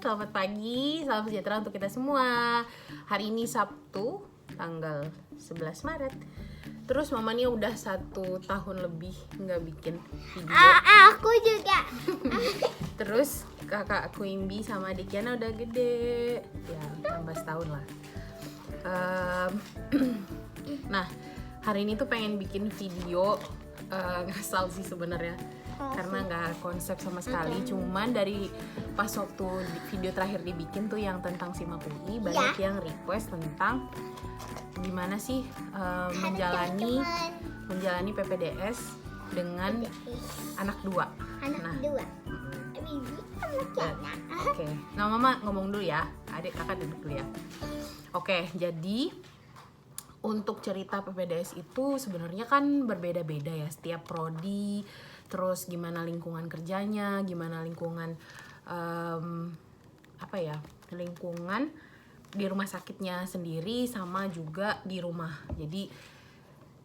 selamat pagi, salam sejahtera untuk kita semua. Hari ini Sabtu, tanggal 11 Maret. Terus mamanya udah 1 tahun lebih nggak bikin video. Aku juga. Terus kakakku Imbi sama Dikiana udah gede, ya tambah setahun lah. Nah, hari ini tuh pengen bikin video ngasal sih sebenarnya. Karena nggak konsep sama sekali, cuman dari pas waktu video terakhir dibikin tuh yang tentang SIMAK UI banyak yang request tentang gimana sih menjalani PPDS dengan anak dua. Dua. Oke, nah mama ngomong dulu ya, adik kakak duduk dulu ya. Oke, jadi untuk cerita PPDS itu sebenarnya kan berbeda-beda ya setiap prodi. Terus gimana lingkungan kerjanya, gimana lingkungan lingkungan di rumah sakitnya sendiri sama juga di rumah. Jadi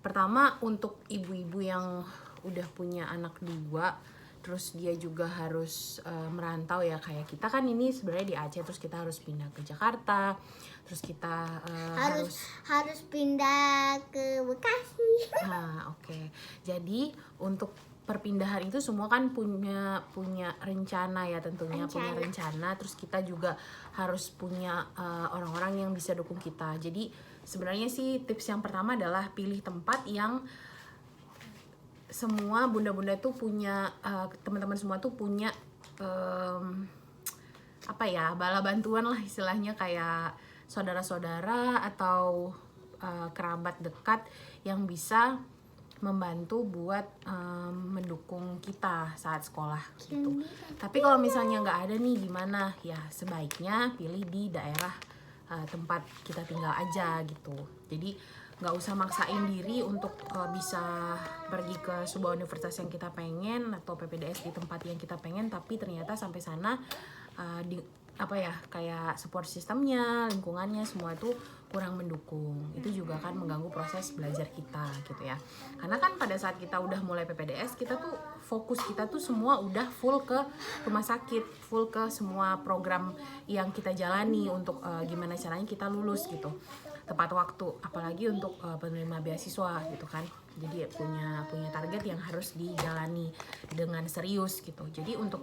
pertama untuk ibu-ibu yang udah punya anak dua, terus dia juga harus merantau ya, kayak kita kan ini sebenarnya di Aceh, terus kita harus pindah ke Jakarta, terus kita harus pindah ke Bekasi. Nah, oke. Jadi untuk perpindahan itu semua kan punya rencana ya, tentunya punya rencana. Terus kita juga harus punya orang-orang yang bisa dukung kita. Jadi sebenarnya sih tips yang pertama adalah pilih tempat yang semua bunda-bunda tuh punya, teman-teman semua tuh punya bala bantuan lah istilahnya, kayak saudara-saudara atau kerabat dekat yang bisa membantu buat mendukung kita saat sekolah gitu. Tapi kalau misalnya nggak ada nih gimana? Ya sebaiknya pilih di daerah tempat kita tinggal aja gitu. Jadi nggak usah maksain diri untuk bisa pergi ke sebuah universitas yang kita pengen atau PPDS di tempat yang kita pengen, tapi ternyata sampai sana kayak support sistemnya, lingkungannya semua itu kurang mendukung. Itu juga kan mengganggu proses belajar kita gitu ya. Karena kan pada saat kita udah mulai PPDS, kita tuh fokus kita tuh semua udah full ke rumah sakit, full ke semua program yang kita jalani untuk gimana caranya kita lulus gitu tepat waktu, apalagi untuk penerima beasiswa gitu kan. Jadi punya target yang harus dijalani dengan serius gitu. Jadi untuk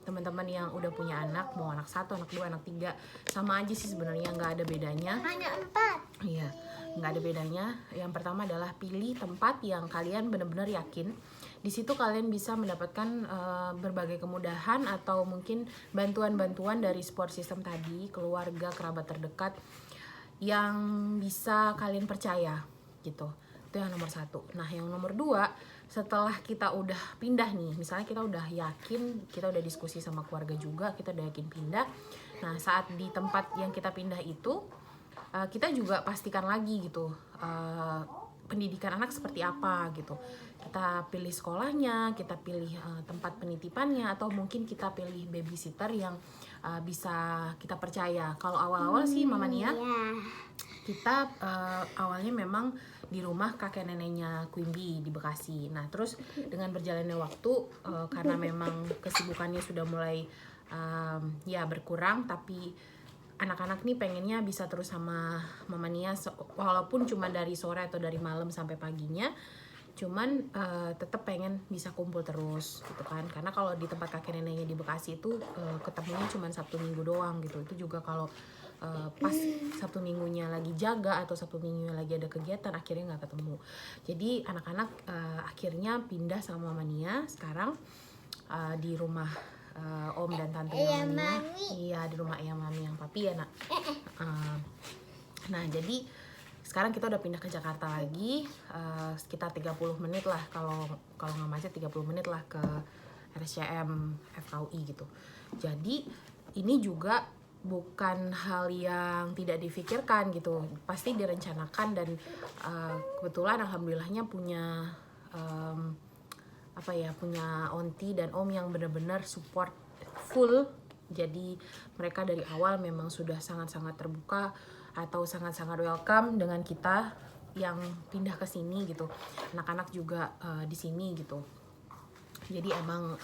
teman-teman yang udah punya anak, mau anak 1, anak 2, anak 3, sama aja sih sebenarnya, nggak ada bedanya. Hanya 4. Iya, nggak ada bedanya. Yang pertama adalah pilih tempat yang kalian benar-benar yakin. Di situ kalian bisa mendapatkan berbagai kemudahan atau mungkin bantuan-bantuan dari support system tadi, keluarga, kerabat terdekat yang bisa kalian percaya gitu. Itu yang nomor 1. Nah, yang nomor 2, setelah kita udah pindah nih, misalnya kita udah yakin, kita udah diskusi sama keluarga juga, kita udah yakin pindah. Nah, saat di tempat yang kita pindah itu, kita juga pastikan lagi gitu, pendidikan anak seperti apa gitu. Kita pilih sekolahnya, kita pilih tempat penitipannya, atau mungkin kita pilih babysitter yang bisa kita percaya. Kalau awal-awal sih Mama Nia, kita awalnya memang di rumah kakek neneknya Quimby di Bekasi. Nah, terus dengan berjalannya waktu, karena memang kesibukannya sudah mulai berkurang, tapi anak-anak nih pengennya bisa terus sama Mama Nia, walaupun cuma dari sore atau dari malam sampai paginya, cuman tetap pengen bisa kumpul terus gitu kan. Karena kalau di tempat kakek neneknya di Bekasi itu ketemunya cuma Sabtu Minggu doang gitu. Itu juga kalau pas Sabtu Minggunya lagi jaga atau Sabtu Minggunya lagi ada kegiatan, akhirnya nggak ketemu. Jadi anak-anak akhirnya pindah sama Mama Nia sekarang di rumah Om dan Tante Mama Nia. Iya, di rumah Eyang Mami yang Papi ya nak. Nah, jadi sekarang kita udah pindah ke Jakarta lagi, sekitar 30 menit lah, kalau nggak macet 30 menit lah ke RSCM FKUI gitu. Jadi ini juga bukan hal yang tidak difikirkan gitu, pasti direncanakan, dan kebetulan alhamdulillahnya punya punya onti dan om yang benar-benar support full. Jadi mereka dari awal memang sudah sangat-sangat terbuka atau sangat-sangat welcome dengan kita yang pindah ke sini gitu. Anak-anak juga di sini gitu. Jadi emang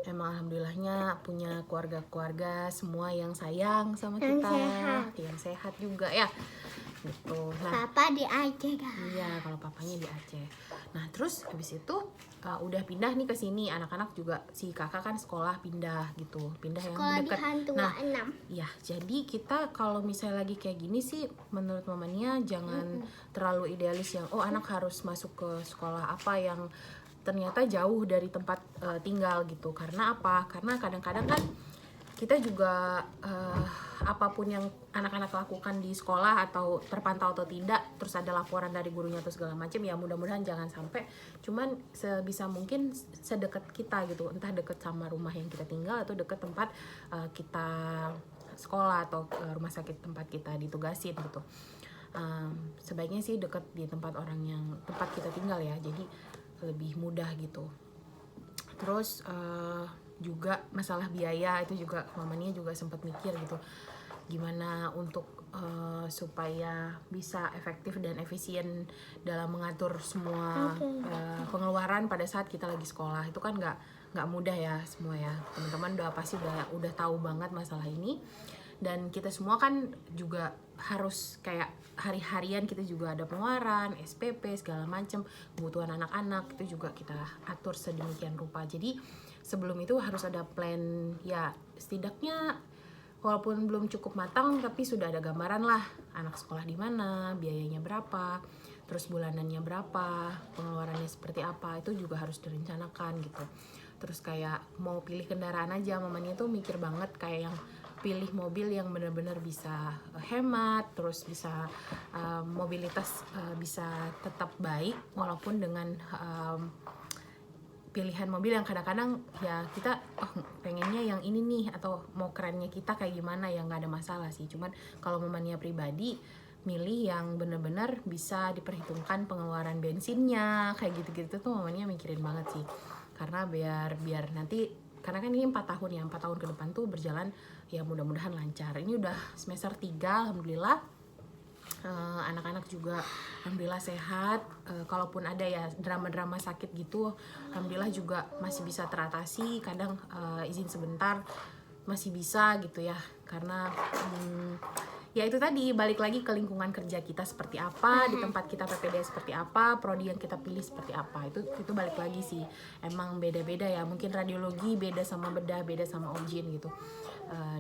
emang alhamdulillahnya punya keluarga-keluarga semua yang sayang sama Yang kita, sehat. yang sehat juga ya gitu. Nah, Papa di Aceh kan. iya, kalau papanya di Aceh. Nah, terus habis itu udah pindah nih ke sini. Anak-anak juga, si kakak kan sekolah pindah gitu. Pindah Sekolah yang di dekat. Hantu Nah, 6. ya, jadi kita kalau misalnya lagi kayak gini sih, menurut mamanya jangan terlalu idealis yang anak harus masuk ke sekolah apa yang ternyata jauh dari tempat tinggal gitu. Karena apa? Karena kadang-kadang kan kita juga apapun yang anak-anak lakukan di sekolah atau terpantau atau tidak, terus ada laporan dari gurunya atau segala macam, ya mudah-mudahan jangan sampai. Cuman sebisa mungkin sedekat kita gitu, entah deket sama rumah yang kita tinggal atau deket tempat kita sekolah atau rumah sakit tempat kita ditugasin gitu. Sebaiknya sih deket di tempat kita tinggal ya, jadi lebih mudah gitu. Terus juga masalah biaya itu juga mamanya juga sempat mikir gitu, gimana untuk supaya bisa efektif dan efisien dalam mengatur semua pengeluaran pada saat kita lagi sekolah. Itu kan nggak mudah ya semua ya, teman-teman pasti udah tahu banget masalah ini. Dan kita semua kan juga harus kayak hari-harian kita juga ada pengeluaran, SPP segala macam, kebutuhan anak-anak itu juga kita atur sedemikian rupa. Jadi sebelum itu harus ada plan ya, setidaknya walaupun belum cukup matang tapi sudah ada gambaran lah, anak sekolah di mana, biayanya berapa, terus bulanannya berapa, pengeluarannya seperti apa, itu juga harus direncanakan gitu. Terus kayak mau pilih kendaraan aja, mamanya tuh mikir banget kayak yang pilih mobil yang benar-benar bisa hemat, terus bisa mobilitas bisa tetap baik walaupun dengan pilihan mobil yang kadang-kadang ya kita pengennya yang ini nih, atau mau kerennya kita kayak gimana, ya nggak ada masalah sih. Cuman kalau mamanya pribadi milih yang benar-benar bisa diperhitungkan pengeluaran bensinnya kayak gitu-gitu tuh mamanya mikirin banget sih. Karena biar nanti, karena kan ini 4 tahun ya, 4 tahun ke depan tuh berjalan ya mudah-mudahan lancar. Ini udah semester 3 alhamdulillah. Anak-anak juga alhamdulillah sehat. Kalaupun ada ya drama-drama sakit gitu, alhamdulillah juga masih bisa teratasi. Kadang izin sebentar masih bisa gitu ya, karena ya itu tadi, balik lagi ke lingkungan kerja kita seperti apa, di tempat kita PPD seperti apa, prodi yang kita pilih seperti apa, itu balik lagi sih. Emang beda-beda ya, mungkin radiologi beda sama bedah, beda sama obgyn gitu.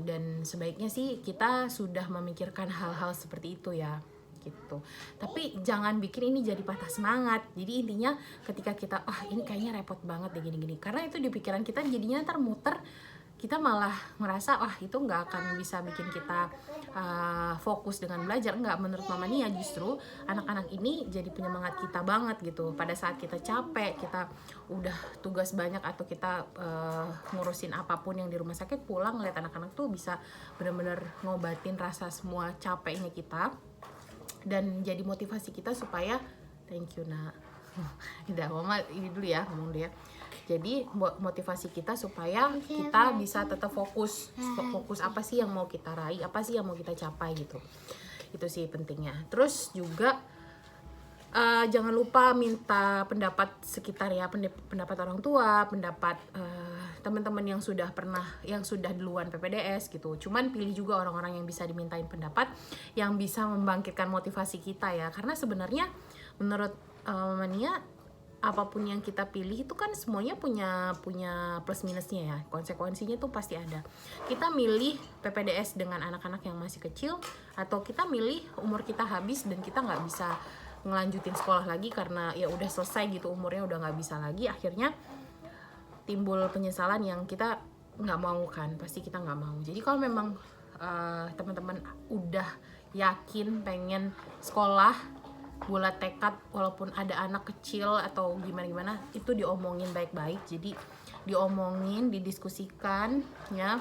Dan sebaiknya sih kita sudah memikirkan hal-hal seperti itu ya gitu. Tapi jangan bikin ini jadi patah semangat. Jadi intinya ketika kita ini kayaknya repot banget deh gini-gini, karena itu di pikiran kita jadinya ntar muter, kita malah merasa itu nggak akan bisa bikin kita fokus dengan belajar. Enggak, menurut mama nih ya justru anak-anak ini jadi penyemangat kita banget gitu. Pada saat kita capek, kita udah tugas banyak atau kita ngurusin apapun yang di rumah sakit, pulang ngeliat anak-anak tuh bisa benar-benar ngobatin rasa semua capeknya kita, dan jadi motivasi kita supaya thank you nak. Udah mama ini dulu ya, ngomong dulu ya. Jadi motivasi kita supaya kita bisa tetap fokus apa sih yang mau kita raih, apa sih yang mau kita capai gitu. Itu sih pentingnya. Terus juga jangan lupa minta pendapat sekitar ya, pendapat orang tua, pendapat teman-teman yang sudah duluan PPDS gitu. Cuman pilih juga orang-orang yang bisa dimintain pendapat, yang bisa membangkitkan motivasi kita ya. Karena sebenarnya menurut Mania, apapun yang kita pilih itu kan semuanya punya plus minusnya ya, konsekuensinya tuh pasti ada. Kita milih PPDS dengan anak-anak yang masih kecil, atau kita milih umur kita habis dan kita nggak bisa ngelanjutin sekolah lagi karena ya udah selesai gitu, umurnya udah nggak bisa lagi, akhirnya timbul penyesalan yang kita nggak mau kan, pasti kita nggak mau. Jadi kalau memang teman-teman udah yakin pengen sekolah, bulat tekad, walaupun ada anak kecil atau gimana-gimana, itu diomongin baik-baik. Jadi diomongin, didiskusikan ya,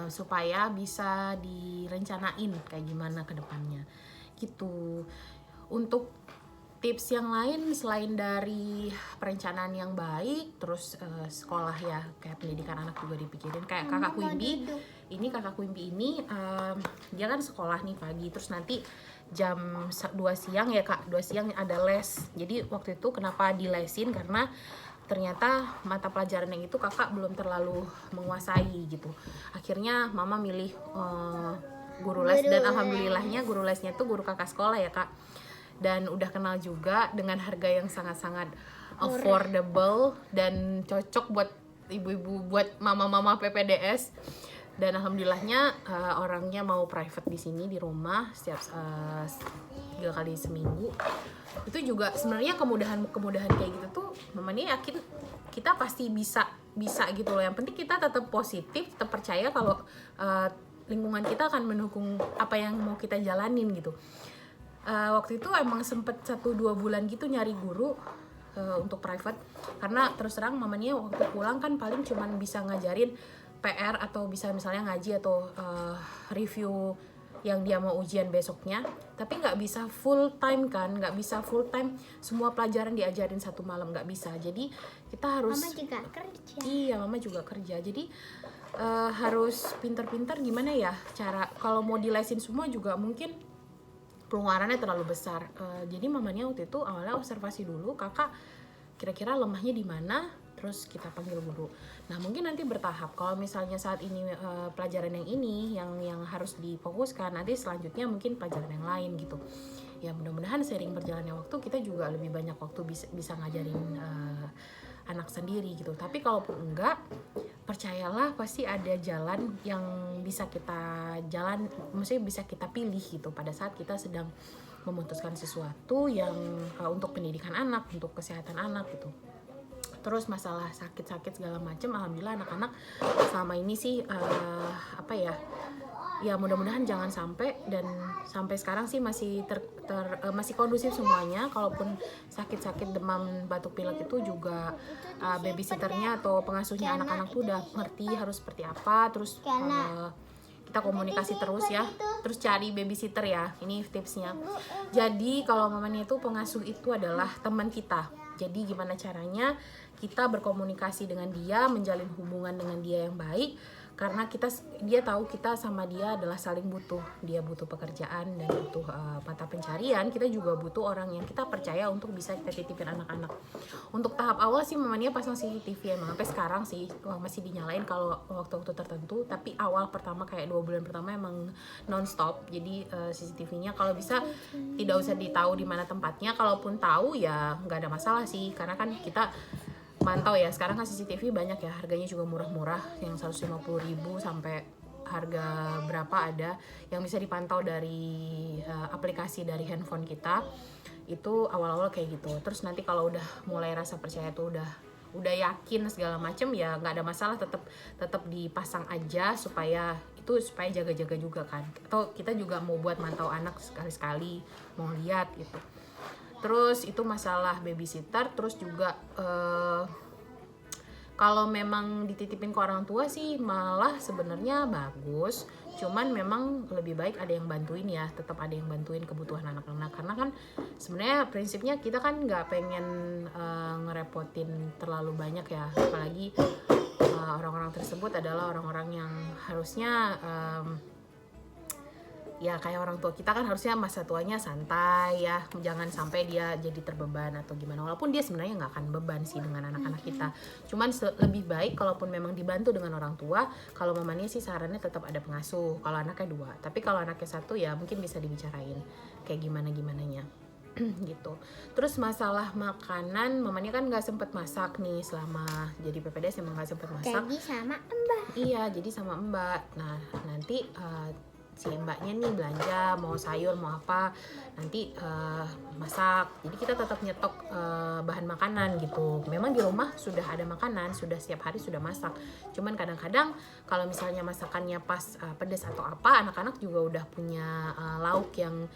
supaya bisa direncanain kayak gimana ke depannya gitu. Untuk tips yang lain selain dari perencanaan yang baik, terus sekolah ya, kayak pendidikan anak juga dipikirin. Kayak kakakku Imbi ini dia kan sekolah nih pagi, terus nanti jam 2 siang ya kak, 2 siang ada les. Jadi waktu itu kenapa dilesin, karena ternyata mata pelajaran yang itu kakak belum terlalu menguasai gitu. Akhirnya mama milih guru les, dan alhamdulillahnya guru lesnya tuh guru kakak sekolah ya kak, dan udah kenal juga dengan harga yang sangat-sangat affordable dan cocok buat ibu-ibu, buat mama-mama PPDS. Dan alhamdulillahnya orangnya mau private di sini di rumah setiap 3 kali seminggu. Itu juga sebenarnya kemudahan kayak gitu tuh mamanya yakin kita pasti bisa gitu loh. Yang penting kita tetap positif, tetap percaya kalau lingkungan kita akan mendukung apa yang mau kita jalanin gitu. Waktu itu emang sempet 1-2 bulan gitu nyari guru untuk private, karena terus terang mamanya waktu pulang kan paling cuman bisa ngajarin PR atau bisa misalnya ngaji atau review yang dia mau ujian besoknya, tapi nggak bisa full time kan, nggak bisa full time semua pelajaran diajarin satu malam, nggak bisa. Jadi kita harus, Mama juga kerja. iya mama juga kerja, jadi harus pintar-pintar gimana ya cara kalau mau dilesin semua juga mungkin pengeluarannya terlalu besar. Jadi mamanya waktu itu awalnya observasi dulu kakak kira-kira lemahnya di mana, terus kita panggil guru. Nah mungkin nanti bertahap. Kalau misalnya saat ini pelajaran yang ini yang harus difokuskan, nanti selanjutnya mungkin pelajaran yang lain gitu. Ya mudah-mudahan seiring berjalannya waktu kita juga lebih banyak waktu bisa ngajarin anak sendiri gitu. Tapi kalaupun enggak, percayalah pasti ada jalan yang bisa kita maksudnya bisa kita pilih gitu pada saat kita sedang memutuskan sesuatu yang untuk pendidikan anak, untuk kesehatan anak gitu. Terus masalah sakit-sakit segala macam, alhamdulillah anak-anak selama ini sih ya mudah-mudahan jangan sampai, dan sampai sekarang sih masih masih kondusif semuanya. Kalaupun sakit-sakit demam batuk pilek itu juga babysitternya atau pengasuhnya anak-anak tuh udah ngerti harus seperti apa. Terus kita komunikasi terus ya, terus cari babysitter ya, ini tipsnya. Jadi kalau mamanya itu pengasuh itu adalah teman kita. Jadi gimana caranya kita berkomunikasi dengan dia, menjalin hubungan dengan dia yang baik, karena dia tahu kita sama dia adalah saling butuh. Dia butuh pekerjaan dan butuh mata pencarian, kita juga butuh orang yang kita percaya untuk bisa kita titipin anak-anak. Untuk tahap awal sih mamanya pasang CCTV emang sampai sekarang sih masih dinyalain kalau waktu-waktu tertentu, tapi awal pertama kayak 2 bulan pertama emang non-stop. Jadi CCTV-nya kalau bisa tidak usah ditahu di mana tempatnya, kalaupun tahu ya nggak ada masalah sih, karena kan kita mantau ya. Sekarang kan CCTV banyak ya, harganya juga murah-murah, yang 150.000 sampai harga berapa ada yang bisa dipantau dari aplikasi dari handphone kita. Itu awal-awal kayak gitu. Terus nanti kalau udah mulai rasa percaya tuh udah yakin segala macem, ya nggak ada masalah, tetap dipasang aja supaya jaga-jaga juga kan. Atau kita juga mau buat mantau anak sekali-sekali, mau lihat gitu. Terus itu masalah babysitter. Terus juga kalau memang dititipin ke orang tua sih malah sebenarnya bagus, cuman memang lebih baik ada yang bantuin ya, tetap ada yang bantuin kebutuhan anak-anak, karena kan sebenarnya prinsipnya kita kan nggak pengen ngerepotin terlalu banyak ya, apalagi orang-orang tersebut adalah orang-orang yang harusnya ya kayak orang tua kita kan harusnya masa tuanya santai ya, jangan sampai dia jadi terbeban atau gimana. Walaupun dia sebenarnya nggak akan beban sih dengan anak-anak kita, cuman lebih baik kalaupun memang dibantu dengan orang tua. Kalau mamanya sih sarannya tetap ada pengasuh kalau anaknya 2, tapi kalau anaknya 1 ya mungkin bisa dibicarain kayak gimananya gitu. Terus masalah makanan, mamanya kan nggak sempet masak nih selama jadi PPDS, emang nggak sempet masak. Jadi sama Mbak. Iya, jadi sama Mbak. Nah nanti si mbaknya nih belanja mau sayur mau apa, nanti masak. Jadi kita tetap nyetok bahan makanan gitu. Memang di rumah sudah ada makanan, sudah setiap hari sudah masak. Cuman kadang-kadang kalau misalnya masakannya pas pedas atau apa, anak-anak juga udah punya lauk yang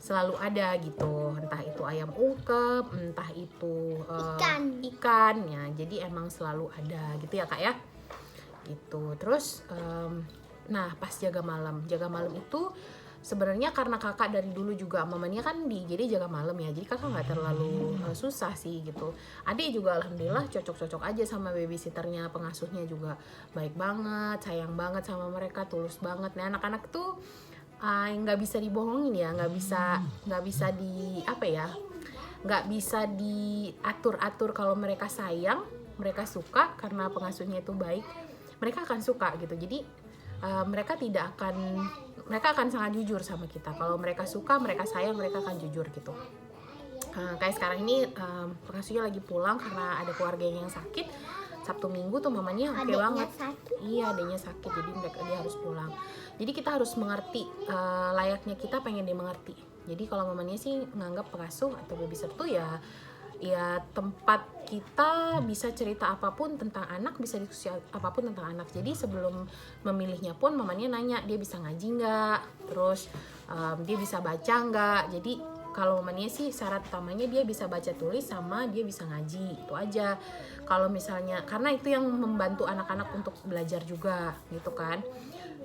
selalu ada gitu, entah itu ayam ungkep, entah itu ikan ya. Jadi emang selalu ada gitu ya kak ya, gitu. Terus nah pas jaga malam itu sebenarnya karena kakak dari dulu juga mamanya kan jadi jaga malam ya, jadi kakak nggak terlalu susah sih gitu. Adik juga alhamdulillah cocok-cocok aja sama babysitternya, pengasuhnya juga baik banget, sayang banget sama mereka, tulus banget. Nah anak-anak tuh nggak bisa dibohongin ya, nggak bisa di apa ya, nggak bisa diatur-atur. Kalau mereka sayang, mereka suka karena pengasuhnya itu baik, mereka akan suka gitu. Jadi mereka akan sangat jujur sama kita. Kalau mereka suka, mereka sayang, mereka akan jujur gitu. Kayak sekarang ini pengasuhnya lagi pulang karena ada keluarga yang sakit. Sabtu Minggu tuh mamanya oke banget. Iya, adanya sakit, jadi dia harus pulang. Jadi kita harus mengerti, layaknya kita pengen dimengerti. Jadi kalau mamanya sih nganggap pengasuh atau babysitter tuh ya tempat kita bisa cerita apapun tentang anak, bisa diskusi apapun tentang anak. Jadi sebelum memilihnya pun mamanya nanya dia bisa ngaji nggak, terus dia bisa baca nggak. Jadi kalau mamanya sih syarat utamanya dia bisa baca tulis sama dia bisa ngaji, itu aja. Kalau misalnya, karena itu yang membantu anak-anak untuk belajar juga gitu kan.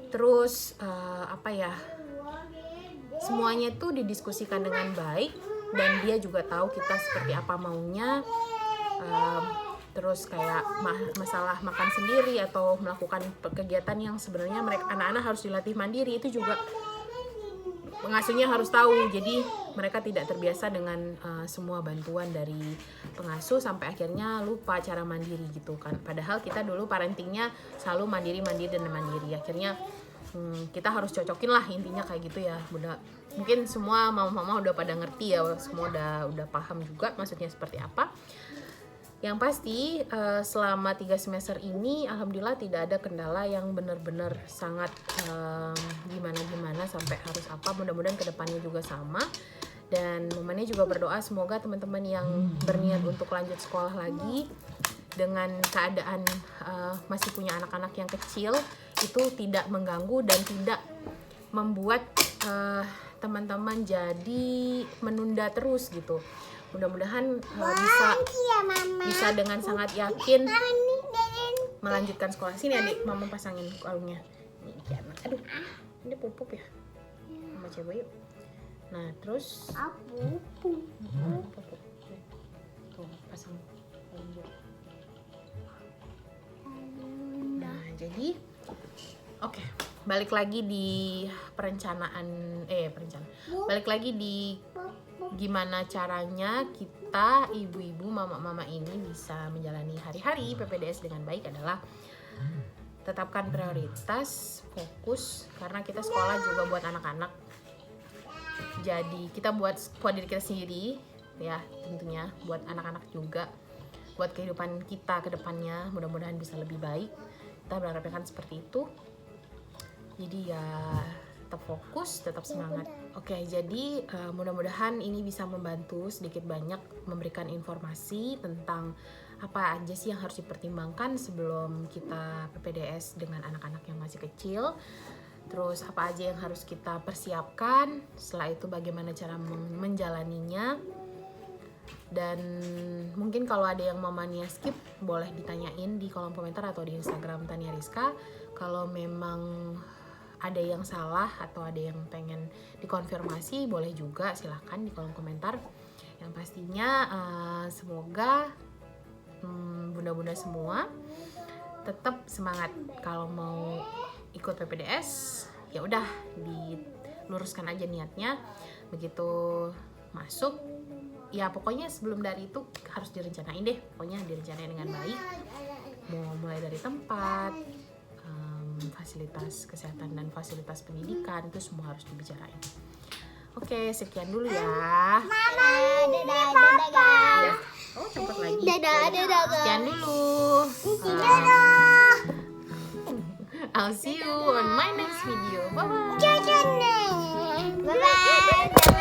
Terus semuanya itu didiskusikan dengan baik dan dia juga tahu kita seperti apa maunya. Terus kayak masalah makan sendiri atau melakukan kegiatan yang sebenarnya anak-anak harus dilatih mandiri, itu juga pengasuhnya harus tahu. Jadi mereka tidak terbiasa dengan semua bantuan dari pengasuh sampai akhirnya lupa cara mandiri gitu kan. Padahal kita dulu parentingnya selalu mandiri. Akhirnya kita harus cocokin lah, intinya kayak gitu ya. Mungkin semua mama-mama udah pada ngerti ya, semua udah paham juga maksudnya seperti apa. Yang pasti selama 3 semester ini alhamdulillah tidak ada kendala yang benar-benar sangat gimana sampai harus apa. Mudah-mudahan kedepannya juga sama. Dan mamanya juga berdoa semoga teman-teman yang berniat untuk lanjut sekolah lagi dengan keadaan masih punya anak-anak yang kecil itu tidak mengganggu dan tidak membuat teman-teman jadi menunda terus gitu. Mudah-mudahan bisa dengan sangat yakin melanjutkan sekolah. Sini adik, mama pasangin kalungnya. Aduh, ini pup ya. Mama coba yuk. Nah, terus pup. Tuh, pasang kalung dulu. Nah, jadi oke. Balik lagi di balik lagi di gimana caranya kita ibu-ibu, mama-mama ini bisa menjalani hari-hari PPDS dengan baik adalah tetapkan prioritas, fokus, karena kita sekolah juga buat anak-anak. Jadi kita buat diri kita sendiri ya, tentunya buat anak-anak juga, buat kehidupan kita ke depannya mudah-mudahan bisa lebih baik. Kita berharapnya kan seperti itu. Jadi ya tetap fokus, tetap semangat. Oke, jadi mudah-mudahan ini bisa membantu sedikit banyak memberikan informasi tentang apa aja sih yang harus dipertimbangkan sebelum kita PPDS dengan anak-anak yang masih kecil. Terus apa aja yang harus kita persiapkan, setelah itu bagaimana cara menjalaninya. Dan mungkin kalau ada yang mamanya skip boleh ditanyain di kolom komentar atau di Instagram Tania Rizka. Kalau memang ada yang salah atau ada yang pengen dikonfirmasi boleh juga, silahkan di kolom komentar. Yang pastinya semoga bunda-bunda semua tetap semangat. Kalau mau ikut PPDS ya udah diluruskan aja niatnya. Begitu masuk ya pokoknya sebelum dari itu harus direncanain deh, pokoknya direncanain dengan baik. Mau mulai dari tempat, fasilitas kesehatan dan fasilitas pendidikan, itu semua harus dibicarain. Oke, sekian dulu ya. Mama, dadah guys. Ya. Oh, tempat lagi. Dadah guys. Sekian dulu. I'll see you on my next video. Bye bye. Bye bye.